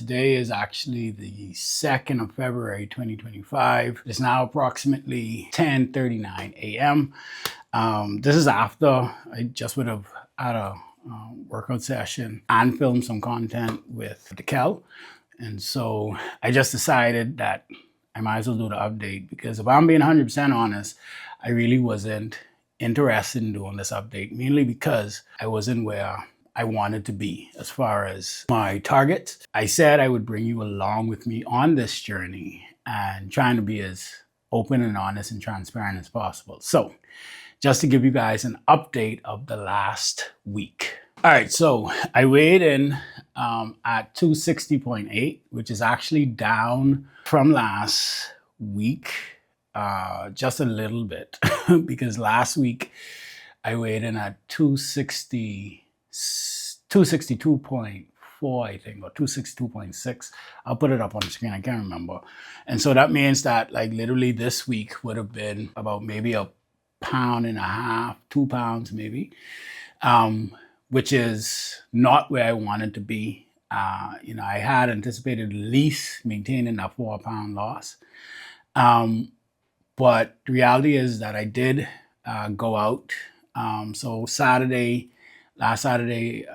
Today is actually the 2nd of February 2025. It's now approximately 10:39 a.m. This is after I just would have had a workout session and filmed some content with Kel. And so I just decided that I might as well do the update, because if I'm being 100% honest, I really wasn't interested in doing this update, mainly because I wasn't where I wanted to be as far as my targets. I said I would bring you along with me on this journey and trying to be as open and honest and transparent as possible. So just to give you guys an update of the last week. All right, so I weighed in at 260.8, which is actually down from last week just a little bit because last week I weighed in at 262.4, I think, or 262.6. I'll put it up on the screen. I can't remember. And so that means that like literally this week would have been about maybe a pound and a half, 2 pounds maybe, which is not where I wanted to be. I had anticipated at least maintaining a 4-pound loss. But the reality is that I did go out. So last Saturday,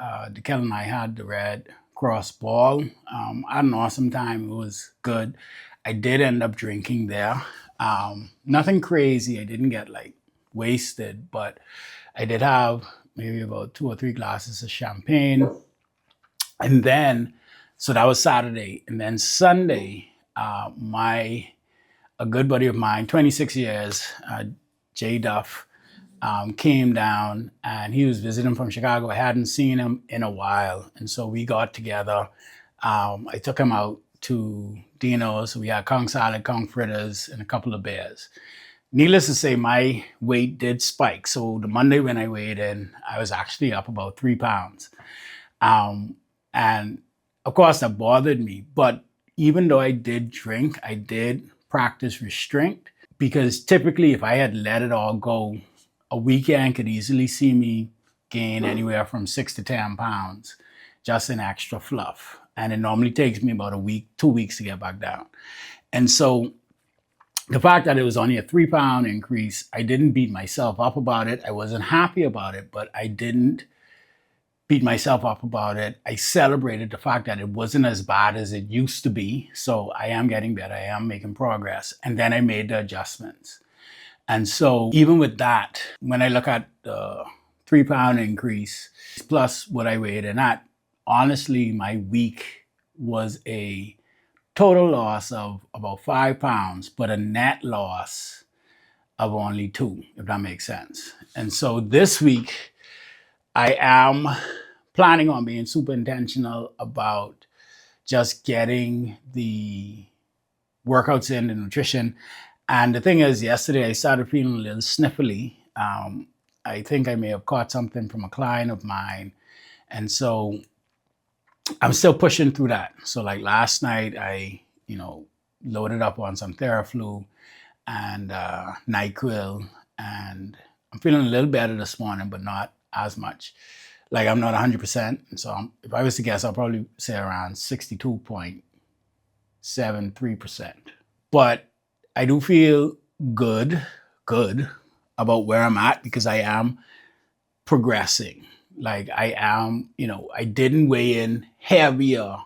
Kel and I had the Red Cross Ball. I had an awesome time. It was good. I did end up drinking there. Nothing crazy. I didn't get like wasted, but I did have maybe about 2 or 3 glasses of champagne. And then, so that was Saturday. And then Sunday, a good buddy of mine, 26 years, Jay Duff, came down, and he was visiting from Chicago. I hadn't seen him in a while. And so we got together. I took him out to Dino. So we had conch salad, conch fritters, and a couple of beers. Needless to say, my weight did spike. So the Monday when I weighed in, I was actually up about 3 pounds. And of course that bothered me. But even though I did drink, I did practice restraint, because typically if I had let it all go, a weekend could easily see me gain anywhere from 6 to 10 pounds, just in extra fluff. And it normally takes me about a week, 2 weeks to get back down. And so the fact that it was only a 3-pound increase, I didn't beat myself up about it. I wasn't happy about it, but I didn't beat myself up about it. I celebrated the fact that it wasn't as bad as it used to be. So I am getting better. I am making progress. And then I made the adjustments. And so even with that, when I look at the 3-pound increase plus what I weighed in at, honestly, my week was a total loss of about 5 pounds, but a net loss of only 2, if that makes sense. And so this week, I am planning on being super intentional about just getting the workouts in, the nutrition. And the thing is, yesterday I started feeling a little sniffly. I think I may have caught something from a client of mine. And so I'm still pushing through that. So like last night, I, loaded up on some Theraflu and NyQuil, and I'm feeling a little better this morning, but not as much. Like I'm not 100%. And so if I was to guess, I'll probably say around 62.73%. But I do feel good about where I'm at, because I am progressing. Like I am, I didn't weigh in heavier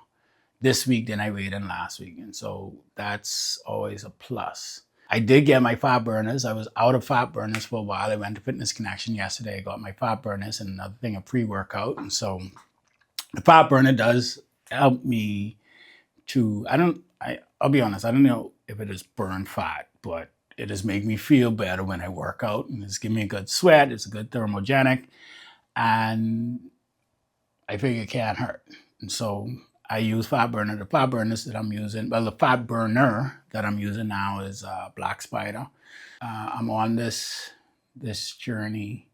this week than I weighed in last week. And so that's always a plus. I did get my fat burners. I was out of fat burners for a while. I went to Fitness Connection yesterday. I got my fat burners and another thing, a pre-workout. And so the fat burner does help me to, I'll be honest, I don't know if it is burn fat, but it does make me feel better when I work out, and it's giving me a good sweat. It's a good thermogenic, and I figure it can't hurt. And so I use fat burner. The fat burners that I'm using, the fat burner that I'm using now is Black Spider. I'm on this journey,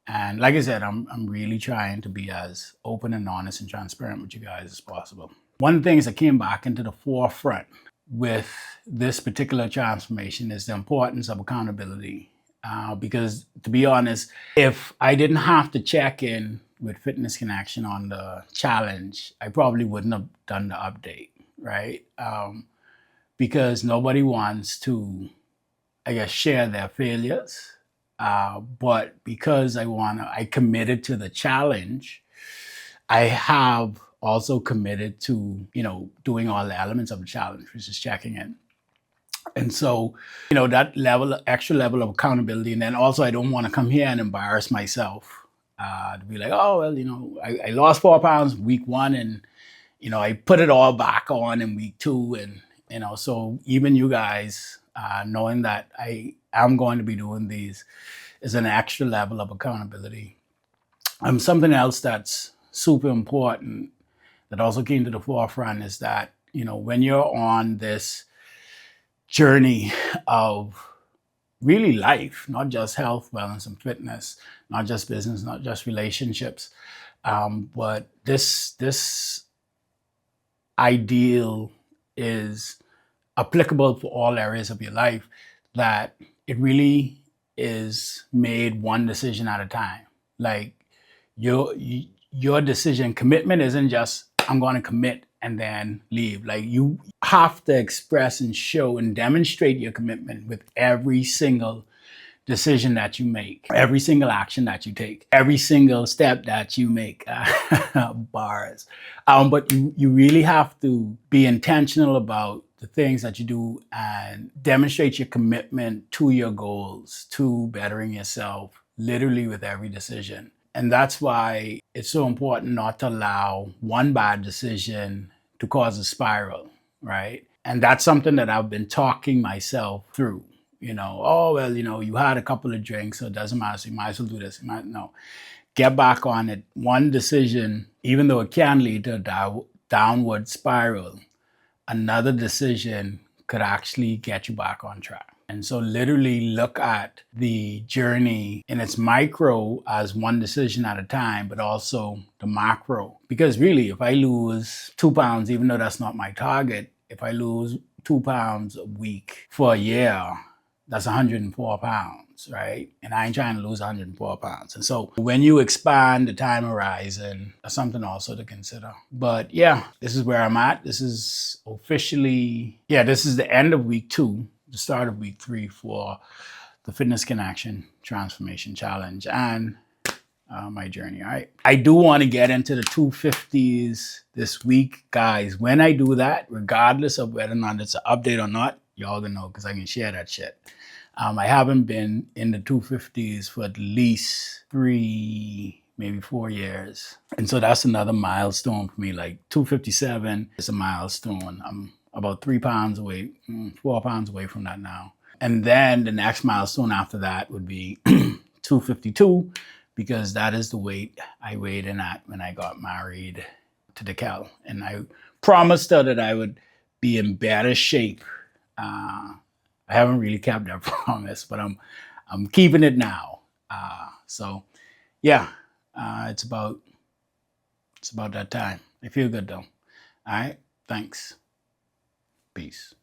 and like I said, I'm really trying to be as open and honest and transparent with you guys as possible. One of the things that came back into the forefront with this particular transformation is the importance of accountability. Because to be honest, if I didn't have to check in with Fitness Connection on the challenge, I probably wouldn't have done the update, right? Because nobody wants to, I guess, share their failures. But because I committed to the challenge, I have also committed to, doing all the elements of the challenge, which is checking in. And so, that extra level of accountability. And then also, I don't want to come here and embarrass myself to be like, oh, well, I lost 4 pounds week one and, I put it all back on in week two. And, so even you guys, knowing that I am going to be doing these is an extra level of accountability. Something else that's super important that also came to the forefront is that, when you're on this journey of really life, not just health, wellness, and fitness, not just business, not just relationships, but this ideal is applicable for all areas of your life, that it really is made one decision at a time. Like your decision commitment isn't just, I'm going to commit and then leave. Like, you have to express and show and demonstrate your commitment with every single decision that you make, every single action that you take, every single step that you make. Bars. But you really have to be intentional about the things that you do and demonstrate your commitment to your goals, to bettering yourself, literally with every decision. And that's why it's so important not to allow one bad decision to cause a spiral, right? And that's something that I've been talking myself through. Oh, well, you had a couple of drinks, so it doesn't matter, so you might as well do this. No, get back on it. One decision, even though it can lead to a downward spiral, another decision could actually get you back on track. And so literally look at the journey in its micro as one decision at a time, but also the macro. Because really, if I lose 2 pounds, even though that's not my target, if I lose 2 pounds a week for a year, that's 104 pounds, right? And I ain't trying to lose 104 pounds. And so when you expand the time horizon, that's something also to consider. But yeah, this is where I'm at. This is officially, this is the end of week 2, the start of week 3 for the Fitness Connection Transformation Challenge and my journey. All right. I do want to get into the 250s this week, guys. When I do that, regardless of whether or not it's an update or not, y'all gonna know because I can share that shit. I haven't been in the 250s for at least 3, maybe 4 years. And so that's another milestone for me. Like 257 is a milestone. I'm about 3 pounds away, 4 pounds away from that now. And then the next milestone after that would be 252, because that is the weight I weighed in at when I got married to Dekel. And I promised her that I would be in better shape. I haven't really kept that promise, but I'm keeping it now. So yeah, it's about that time. I feel good though. All right, thanks. Peace.